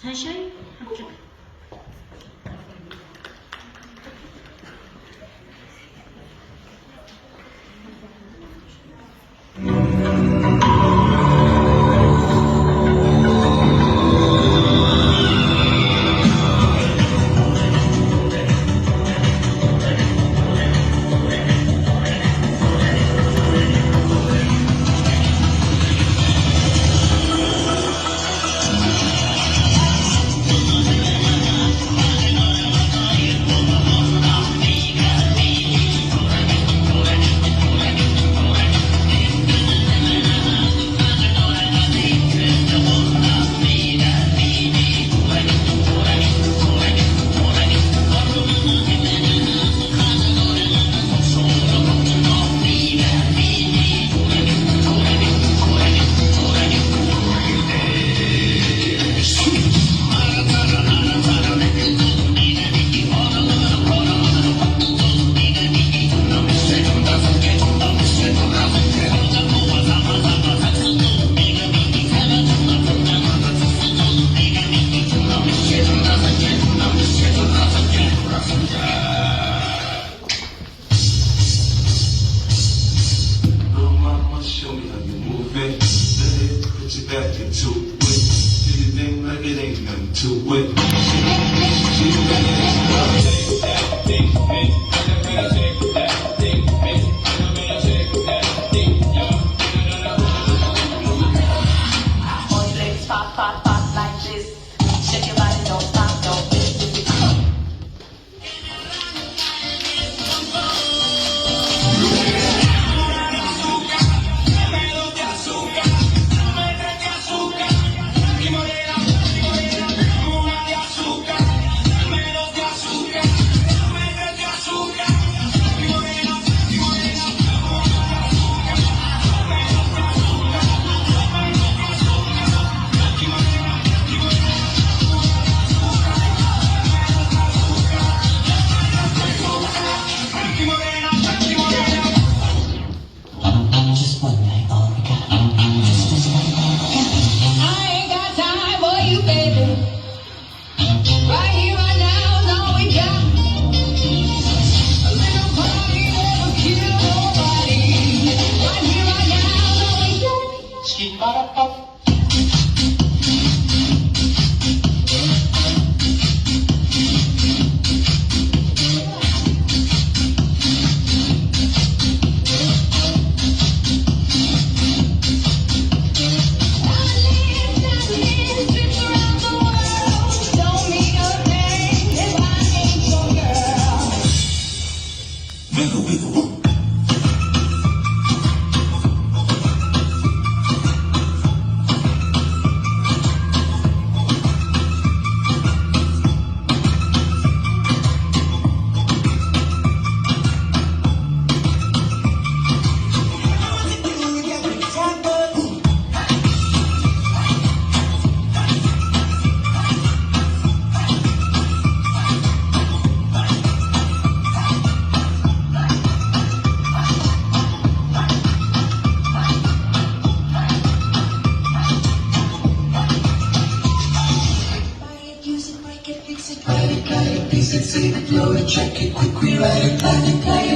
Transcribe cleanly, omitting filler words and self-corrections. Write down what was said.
Sunshine? Okay. Show me how you move it. Let it put you back into it. Do your thing like it ain't nothing to it. All your legs pop, pop, pop like this. Shake your body, don't stop, don't miss. Just one night, all we got. I ain't got time for you, baby. Right here, right now is all we got. A little party never kill nobody. Right here, right now is all we got. Skip-a-da-pop. Wiggle, wiggle. Use it, break it, fix it, write it, piece it, save it, load it, check it, quick rewrite it, plan it, play it.